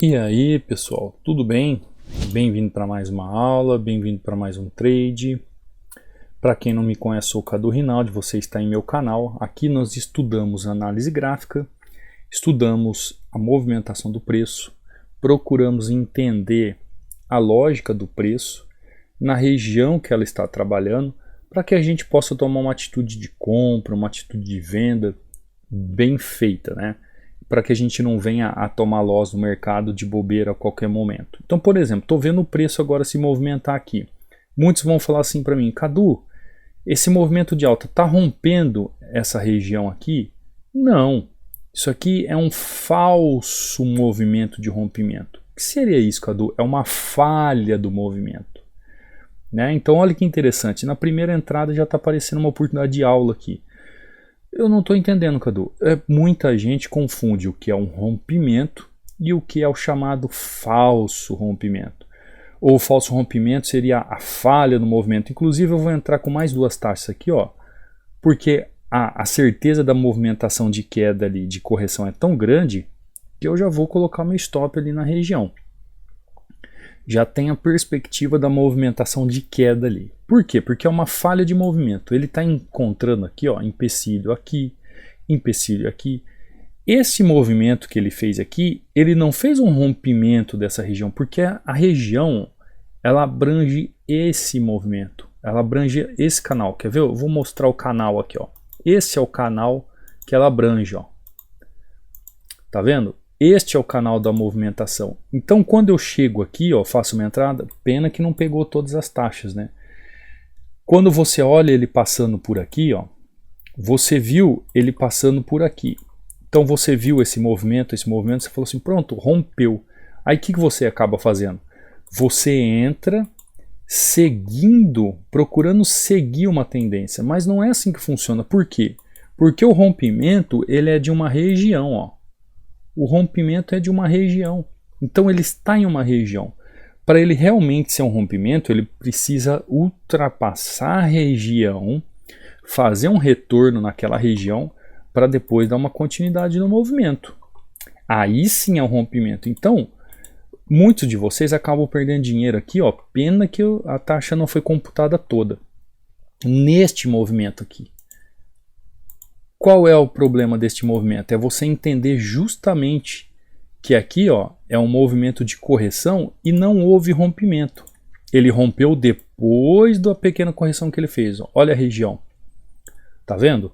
E aí pessoal, tudo bem? Bem-vindo para mais uma aula, bem-vindo para mais um trade. Para quem não me conhece, sou o Cadu Rinaldi, você está em meu canal. Aqui nós estudamos análise gráfica, estudamos a movimentação do preço, procuramos entender a lógica do preço na região que ela está trabalhando, para que a gente possa tomar uma atitude de compra, uma atitude de venda bem feita, né? Para que a gente não venha a tomar loss no mercado de bobeira a qualquer momento. Então, por exemplo, estou vendo o preço agora se movimentar aqui. Muitos vão falar assim para mim, Cadu, esse movimento de alta está rompendo essa região aqui? Não, isso aqui é um falso movimento de rompimento. O que seria isso, Cadu? É uma falha do movimento. Né? Então, olha que interessante, na primeira entrada já está aparecendo uma oportunidade de aula aqui. Eu não estou entendendo, Cadu. Muita gente confunde o que é um rompimento e o que é o chamado falso rompimento. Ou o falso rompimento seria a falha no movimento. Inclusive eu vou entrar com mais duas taxas aqui, ó, porque a certeza da movimentação de queda ali, de correção é tão grande que eu já vou colocar meu stop ali na região. Já tem a perspectiva da movimentação de queda ali. Por quê? Porque é uma falha de movimento. Ele está encontrando aqui, ó, empecilho aqui, empecilho aqui. Esse movimento que ele fez aqui, ele não fez um rompimento dessa região, porque a região, ela abrange esse movimento, ela abrange esse canal. Quer ver? Eu vou mostrar o canal aqui, ó. Esse é o canal que ela abrange, ó. Tá vendo? Este é o canal da movimentação. Então, quando eu chego aqui, ó, faço uma entrada, pena que não pegou todas as taxas, né? Quando você olha ele passando por aqui, ó, você viu ele passando por aqui. Então, você viu esse movimento, você falou assim, pronto, rompeu. Aí, o que você acaba fazendo? Você entra seguindo, procurando seguir uma tendência, mas não é assim que funciona. Por quê? Porque o rompimento, ele é de uma região, ó. O rompimento é de uma região, então ele está em uma região. Para ele realmente ser um rompimento, ele precisa ultrapassar a região, fazer um retorno naquela região, para depois dar uma continuidade no movimento. Aí sim é um rompimento. Então, muitos de vocês acabam perdendo dinheiro aqui, ó, pena que a taxa não foi computada toda, neste movimento aqui. Qual é o problema deste movimento? É você entender justamente que aqui, ó, é um movimento de correção e não houve rompimento. Ele rompeu depois da pequena correção que ele fez. Ó. Olha a região. Tá vendo?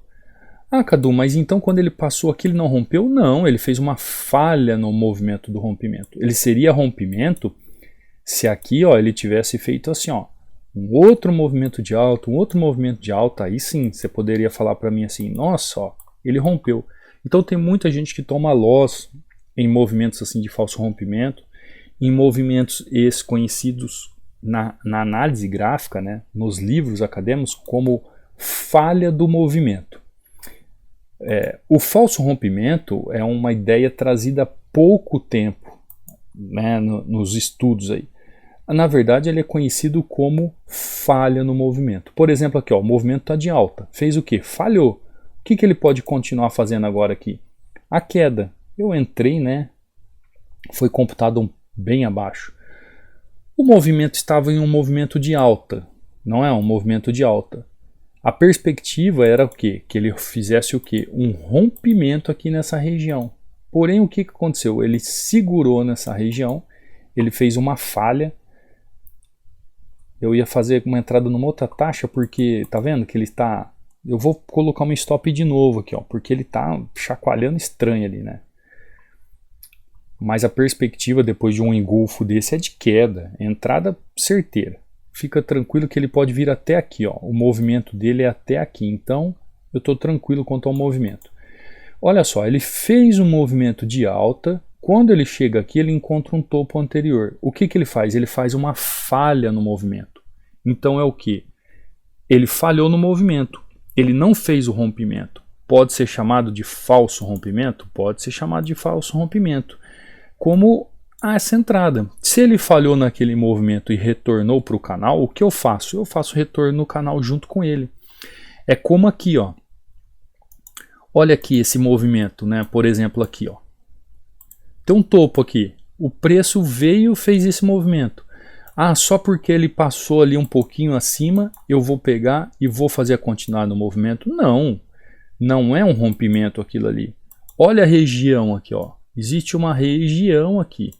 Ah, Cadu, mas então quando ele passou aqui ele não rompeu? Não, ele fez uma falha no movimento do rompimento. Ele seria rompimento se aqui, ó, ele tivesse feito assim, ó. Um outro movimento de alta, aí sim, você poderia falar para mim assim, nossa, ó, ele rompeu. Então tem muita gente que toma loss em movimentos assim de falso rompimento, em movimentos esses conhecidos na análise gráfica, né, nos livros acadêmicos, como falha do movimento. O falso rompimento é uma ideia trazida há pouco tempo, né, nos estudos aí. Na verdade, ele é conhecido como falha no movimento. Por exemplo, aqui, ó, o movimento está de alta. Fez o quê? Falhou. O que ele pode continuar fazendo agora aqui? A queda. Eu entrei, né? Foi computado bem abaixo. O movimento estava em um movimento de alta. Não é um movimento de alta. A perspectiva era o quê? Que ele fizesse o quê? Um rompimento aqui nessa região. Porém, o que aconteceu? Ele segurou nessa região. Ele fez uma falha. Eu ia fazer uma entrada numa outra taxa porque, tá vendo que ele está... Eu vou colocar uma stop de novo aqui, ó, porque ele está chacoalhando estranho ali, né? Mas a perspectiva depois de um engolfo desse é de queda, entrada certeira. Fica tranquilo que ele pode vir até aqui, ó. O movimento dele é até aqui, então eu estou tranquilo quanto ao movimento. Olha só, ele fez um movimento de alta. Quando ele chega aqui, ele encontra um topo anterior. O que ele faz? Ele faz uma falha no movimento. Então é o que? Ele falhou no movimento. Ele não fez o rompimento. Pode ser chamado de falso rompimento? Pode ser chamado de falso rompimento. Como essa entrada. Se ele falhou naquele movimento e retornou para o canal, o que eu faço? Eu faço retorno no canal junto com ele. É como aqui, ó. Olha aqui esse movimento, né? Por exemplo, aqui, ó. Tem um topo aqui. O preço veio, fez esse movimento. Ah, só porque ele passou ali um pouquinho acima, eu vou pegar e vou fazer a continuar no movimento? Não, não é um rompimento aquilo ali. Olha a região aqui, ó. Existe uma região aqui.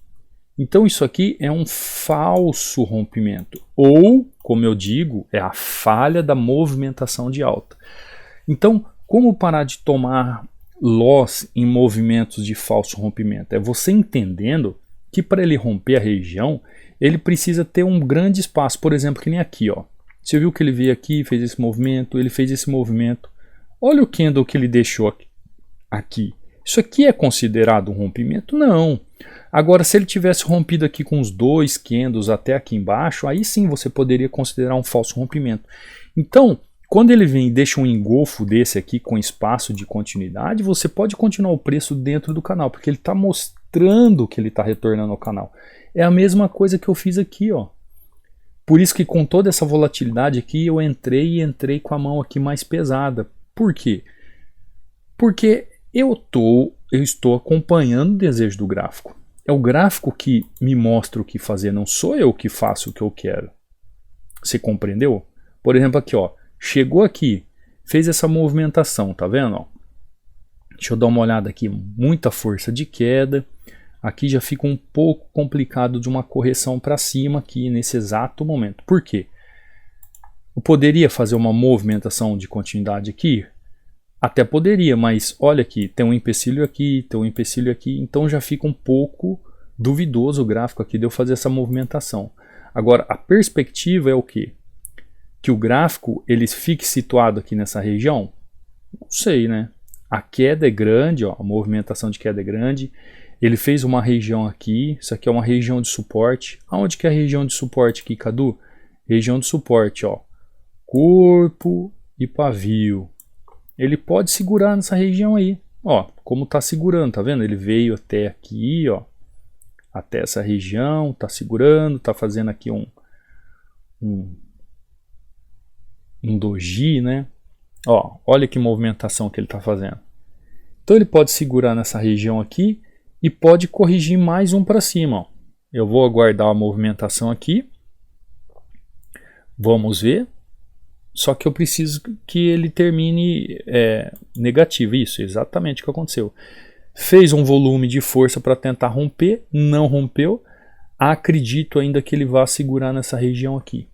Então isso aqui é um falso rompimento. Ou, como eu digo, é a falha da movimentação de alta. Então, como parar de tomar loss em movimentos de falso rompimento? É você entendendo que para ele romper a região, ele precisa ter um grande espaço. Por exemplo, que nem aqui, ó. Você viu que ele veio aqui, fez esse movimento, ele fez esse movimento. Olha o candle que ele deixou aqui. Isso aqui é considerado um rompimento? Não. Agora, se ele tivesse rompido aqui com os 2 candles até aqui embaixo, aí sim você poderia considerar um falso rompimento. Então, quando ele vem e deixa um engolfo desse aqui com espaço de continuidade, você pode continuar o preço dentro do canal, porque ele está mostrando que ele está retornando ao canal. É a mesma coisa que eu fiz aqui, ó. Por isso que com toda essa volatilidade aqui, eu entrei com a mão aqui mais pesada. Por quê? Porque eu estou acompanhando o desejo do gráfico. É o gráfico que me mostra o que fazer, não sou eu que faço o que eu quero. Você compreendeu? Por exemplo, aqui, ó. Chegou aqui, fez essa movimentação, tá vendo? Ó? Deixa eu dar uma olhada aqui, muita força de queda. Aqui já fica um pouco complicado de uma correção para cima aqui nesse exato momento. Por quê? Eu poderia fazer uma movimentação de continuidade aqui? Até poderia, mas olha aqui, tem um empecilho aqui, tem um empecilho aqui, então já fica um pouco duvidoso o gráfico aqui de eu fazer essa movimentação. Agora, a perspectiva é o quê? Que o gráfico ele fique situado aqui nessa região? Não sei, né? A queda é grande, ó, a movimentação de queda é grande. Ele fez uma região aqui, isso aqui é uma região de suporte. Aonde que é a região de suporte aqui, Cadu? Região de suporte, ó. Corpo e pavio. Ele pode segurar nessa região aí. Ó, como tá segurando, tá vendo? Ele veio até aqui, ó. Até essa região, tá segurando, tá fazendo aqui um doji, né? Ó, olha que movimentação que ele tá fazendo. Então ele pode segurar nessa região aqui e pode corrigir mais um para cima, ó. Eu vou aguardar a movimentação aqui. Vamos ver. Só que eu preciso que ele termine negativo. Isso, exatamente o que aconteceu. Fez um volume de força para tentar romper, não rompeu. Acredito ainda que ele vá segurar nessa região aqui.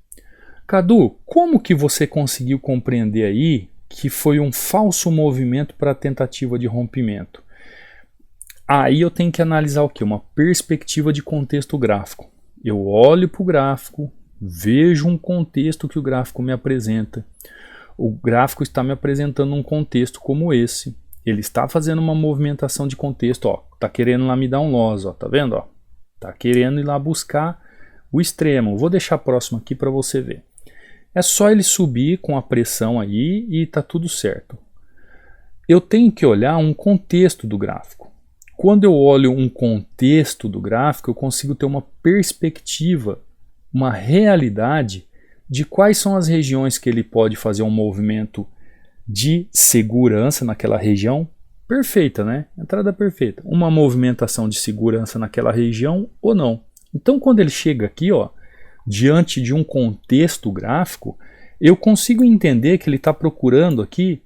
Cadu, como que você conseguiu compreender aí que foi um falso movimento para a tentativa de rompimento? Aí eu tenho que analisar o quê? Uma perspectiva de contexto gráfico. Eu olho para o gráfico, vejo um contexto que o gráfico me apresenta. O gráfico está me apresentando um contexto como esse. Ele está fazendo uma movimentação de contexto, ó. Tá querendo lá me dar um loss, ó. Tá vendo, ó? Tá querendo ir lá buscar o extremo. Vou deixar próximo aqui para você ver. É só ele subir com a pressão aí e tá tudo certo. Eu tenho que olhar um contexto do gráfico. Quando eu olho um contexto do gráfico, eu consigo ter uma perspectiva, uma realidade de quais são as regiões que ele pode fazer um movimento de segurança naquela região. Perfeita, né? Entrada perfeita. Uma movimentação de segurança naquela região ou não. Então, quando ele chega aqui, ó, diante de um contexto gráfico, eu consigo entender que ele está procurando aqui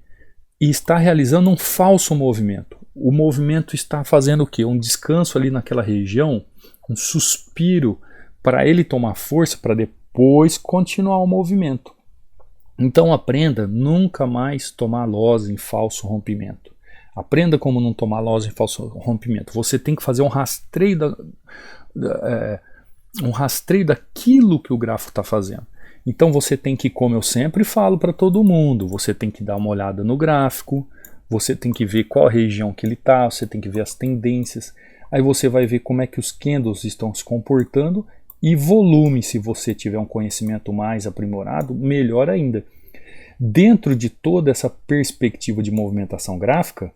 e está realizando um falso movimento. O movimento está fazendo o quê? Um descanso ali naquela região, um suspiro para ele tomar força para depois continuar o movimento. Então aprenda nunca mais tomar loss em falso rompimento. Aprenda como não tomar loss em falso rompimento. Você tem que fazer um rastreio daquilo que o gráfico está fazendo. Então você tem que, como eu sempre falo para todo mundo, você tem que dar uma olhada no gráfico, você tem que ver qual região que ele está, você tem que ver as tendências, aí você vai ver como é que os candles estão se comportando e volume, se você tiver um conhecimento mais aprimorado, melhor ainda. Dentro de toda essa perspectiva de movimentação gráfica,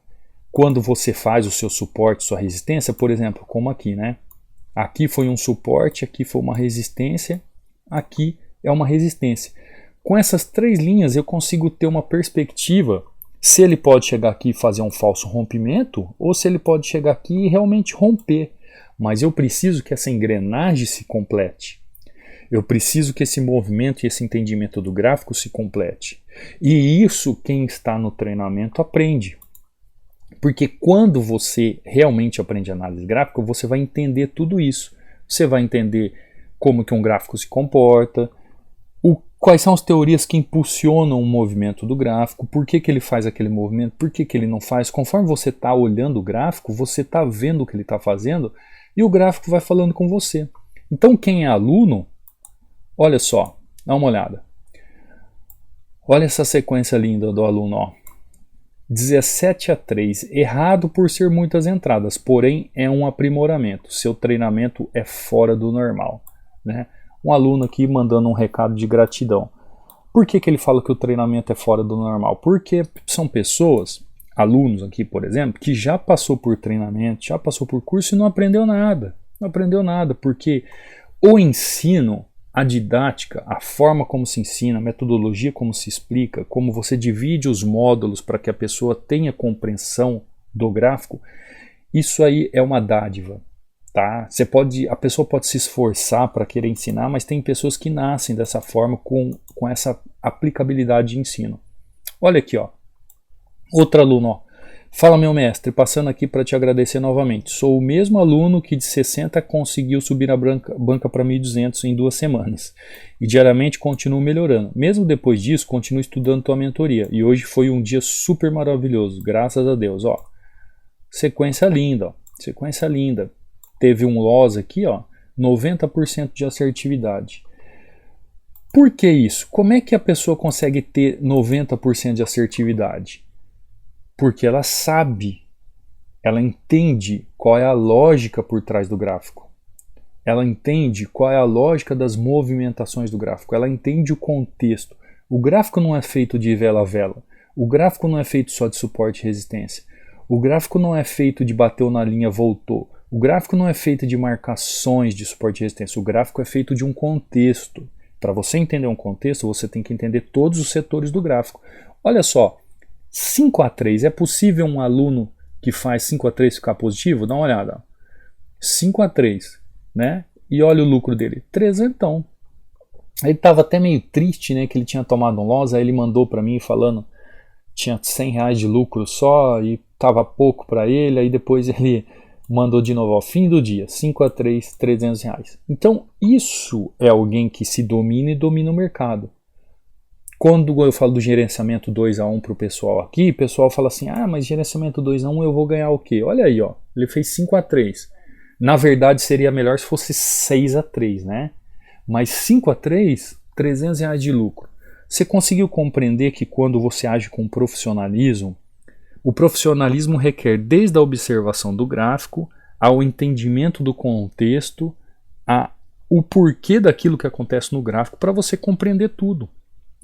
quando você faz o seu suporte, sua resistência, por exemplo, como aqui, né? Aqui foi um suporte, aqui foi uma resistência, aqui é uma resistência. Com essas três linhas eu consigo ter uma perspectiva se ele pode chegar aqui e fazer um falso rompimento ou se ele pode chegar aqui e realmente romper. mas eu preciso que essa engrenagem se complete. Eu preciso que esse movimento e esse entendimento do gráfico se complete. E isso quem está no treinamento aprende. Porque quando você realmente aprende análise gráfica, você vai entender tudo isso. Você vai entender como que um gráfico se comporta, quais são as teorias que impulsionam o movimento do gráfico, por que ele faz aquele movimento, por que ele não faz. Conforme você está olhando o gráfico, você está vendo o que ele está fazendo e o gráfico vai falando com você. Então quem é aluno, olha só, dá uma olhada. Olha essa sequência linda do aluno, ó. 17-3, errado por ser muitas entradas, porém é um aprimoramento. Seu treinamento é fora do normal, né? Um aluno aqui mandando um recado de gratidão. Por que ele fala que o treinamento é fora do normal? Porque são pessoas, alunos aqui, por exemplo, que já passou por treinamento, já passou por curso e não aprendeu nada. Não aprendeu nada, porque o ensino, a didática, a forma como se ensina, a metodologia como se explica, como você divide os módulos para que a pessoa tenha compreensão do gráfico, isso aí é uma dádiva, tá? A pessoa pode se esforçar para querer ensinar, mas tem pessoas que nascem dessa forma com essa aplicabilidade de ensino. Olha aqui, ó. Outro aluno, ó. Fala, meu mestre, passando aqui para te agradecer novamente. Sou o mesmo aluno que de 60 conseguiu subir a banca para 1.200 em 2 semanas. E diariamente continuo melhorando. Mesmo depois disso, continuo estudando tua mentoria. E hoje foi um dia super maravilhoso, graças a Deus. Ó. Sequência linda, ó. Sequência linda. Teve um loss aqui, ó, 90% de assertividade. Por que isso? Como é que a pessoa consegue ter 90% de assertividade? Porque ela sabe, ela entende qual é a lógica por trás do gráfico. Ela entende qual é a lógica das movimentações do gráfico. Ela entende o contexto. O gráfico não é feito de vela a vela. O gráfico não é feito só de suporte e resistência. O gráfico não é feito de bateu na linha, voltou. O gráfico não é feito de marcações de suporte e resistência. O gráfico é feito de um contexto. Para você entender um contexto, você tem que entender todos os setores do gráfico. Olha só. 5-3, é possível um aluno que faz 5-3 ficar positivo? Dá uma olhada. 5-3, né? E olha o lucro dele, 300. Ele estava até meio triste, né? Que ele tinha tomado um loss, aí ele mandou para mim falando tinha R$100 de lucro só e estava pouco para ele, aí depois ele mandou de novo ao fim do dia, 5-3, R$300. Então isso é alguém que se domina e domina o mercado. Quando eu falo do gerenciamento 2-1 para o pessoal aqui, o pessoal fala assim, ah, mas gerenciamento 2-1 eu vou ganhar o quê? Olha aí, ó, ele fez 5-3. Na verdade seria melhor se fosse 6-3, né? Mas 5-3, R$300 de lucro. Você conseguiu compreender que quando você age com profissionalismo, o profissionalismo requer desde a observação do gráfico, ao entendimento do contexto, o porquê daquilo que acontece no gráfico, para você compreender tudo.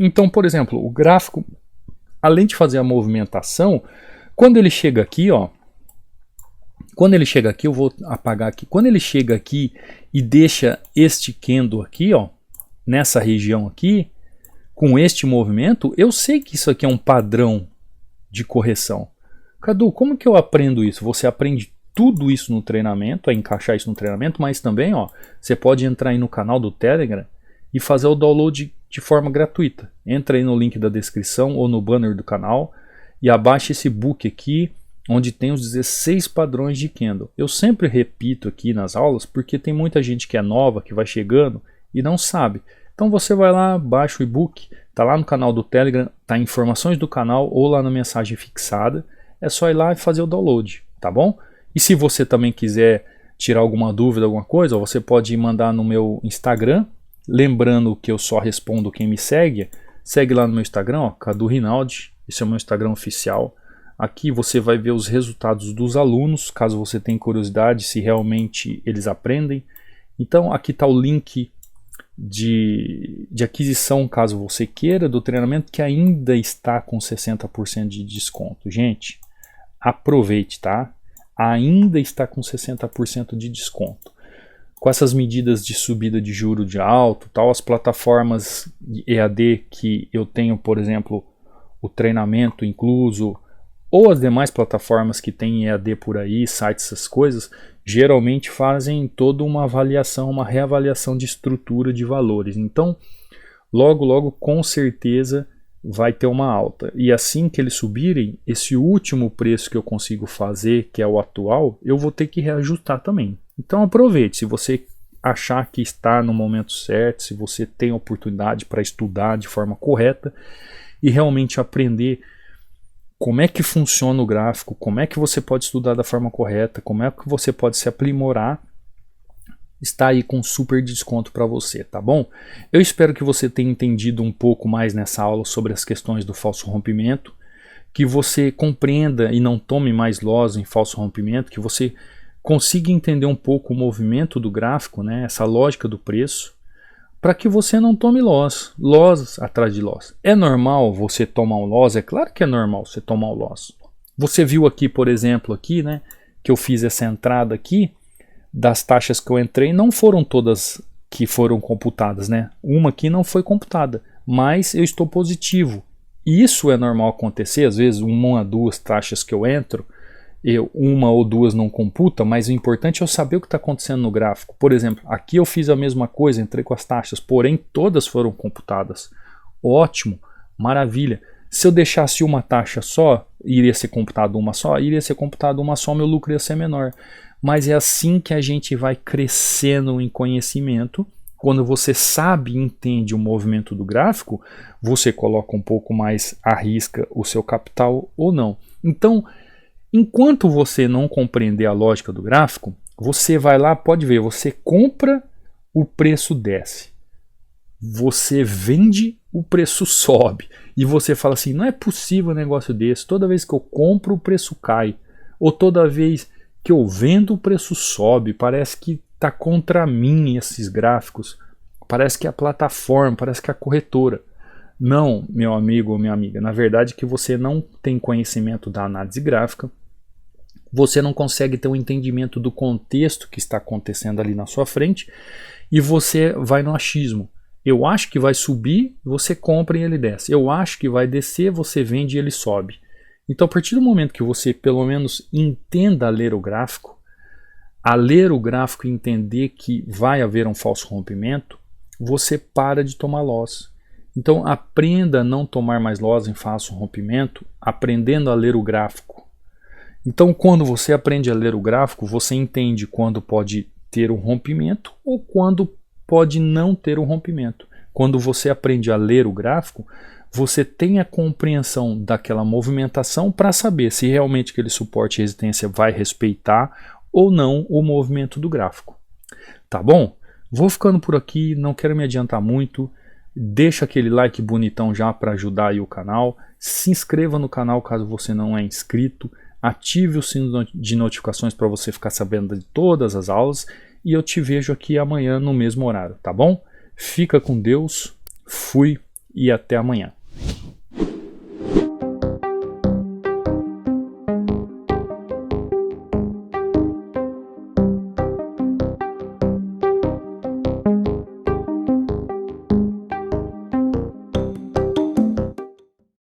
Então, por exemplo, o gráfico, além de fazer a movimentação, quando ele chega aqui, ó, quando ele chega aqui, eu vou apagar aqui, quando ele chega aqui e deixa este candle aqui, ó, nessa região aqui, com este movimento, eu sei que isso aqui é um padrão de correção. Cadu, como que eu aprendo isso? Você aprende tudo isso no treinamento, a encaixar isso no treinamento, mas também, ó, você pode entrar aí no canal do Telegram e fazer o download de forma gratuita. Entra aí no link da descrição ou no banner do canal e abaixa esse book aqui, onde tem os 16 padrões de candle. Eu sempre repito aqui nas aulas, porque tem muita gente que é nova, que vai chegando e não sabe. Então você vai lá, baixa o e-book, tá lá no canal do Telegram, tá em informações do canal ou lá na mensagem fixada. É só ir lá e fazer o download, tá bom? E se você também quiser tirar alguma dúvida, alguma coisa, você pode mandar no meu Instagram. Lembrando que eu só respondo quem me segue. Segue lá no meu Instagram, ó, Cadu Rinaldi. Esse é o meu Instagram oficial. Aqui você vai ver os resultados dos alunos, caso você tenha curiosidade se realmente eles aprendem. Então aqui está o link de aquisição, caso você queira, do treinamento que ainda está com 60% de desconto. Gente, aproveite, tá? Ainda está com 60% de desconto. Com essas medidas de subida de juro de alto, tal, as plataformas EAD que eu tenho, por exemplo, o treinamento incluso, ou as demais plataformas que tem EAD por aí, sites, essas coisas, geralmente fazem toda uma avaliação, uma reavaliação de estrutura de valores. Então, logo, com certeza, vai ter uma alta. E assim que eles subirem, esse último preço que eu consigo fazer, que é o atual, eu vou ter que reajustar também. Então aproveite, se você achar que está no momento certo, se você tem oportunidade para estudar de forma correta e realmente aprender como é que funciona o gráfico, como é que você pode estudar da forma correta, como é que você pode se aprimorar, está aí com super desconto para você, tá bom? Eu espero que você tenha entendido um pouco mais nessa aula sobre as questões do falso rompimento, que você compreenda e não tome mais loss em falso rompimento, que você consiga entender um pouco o movimento do gráfico, né, essa lógica do preço, para que você não tome loss atrás de loss. É normal você tomar um loss? É claro que é normal você tomar um loss. Você viu aqui, por exemplo, aqui, né, que eu fiz essa entrada aqui, das taxas que eu entrei, não foram todas que foram computadas, né? Uma aqui não foi computada, mas eu estou positivo. Isso é normal acontecer, às vezes uma, duas taxas que eu entro, uma ou duas não computa, mas o importante é eu saber o que está acontecendo no gráfico. Por exemplo, aqui eu fiz a mesma coisa, entrei com as taxas, porém todas foram computadas. Ótimo, maravilha. Se eu deixasse uma taxa só, iria ser computado uma só? Iria ser computado uma só, meu lucro ia ser menor. Mas é assim que a gente vai crescendo em conhecimento. Quando você sabe e entende o movimento do gráfico, você coloca um pouco mais à risca o seu capital ou não. Então, enquanto você não compreender a lógica do gráfico, você vai lá, pode ver, você compra, o preço desce. Você vende, o preço sobe. E você fala assim, não é possível um negócio desse. Toda vez que eu compro, o preço cai. Ou toda vez que eu vendo, o preço sobe. Parece que está contra mim esses gráficos. Parece que é a plataforma, parece que é a corretora. Não, meu amigo ou minha amiga. Na verdade, que você não tem conhecimento da análise gráfica. Você não consegue ter um entendimento do contexto que está acontecendo ali na sua frente. E você vai no achismo. Eu acho que vai subir, você compra e ele desce. Eu acho que vai descer, você vende e ele sobe. Então, a partir do momento que você, pelo menos, entenda a ler o gráfico e entender que vai haver um falso rompimento, você para de tomar loss. Então, aprenda a não tomar mais loss em falso rompimento, aprendendo a ler o gráfico. Então, quando você aprende a ler o gráfico, você entende quando pode ter um rompimento ou quando pode não ter um rompimento. Quando você aprende a ler o gráfico, você tem a compreensão daquela movimentação para saber se realmente aquele suporte e resistência vai respeitar ou não o movimento do gráfico. Tá bom? Vou ficando por aqui, não quero me adiantar muito. Deixa aquele like bonitão já para ajudar aí o canal. Se inscreva no canal caso você não é inscrito. Ative o sino de notificações para você ficar sabendo de todas as aulas. E eu te vejo aqui amanhã no mesmo horário, tá bom? Fica com Deus, fui e até amanhã.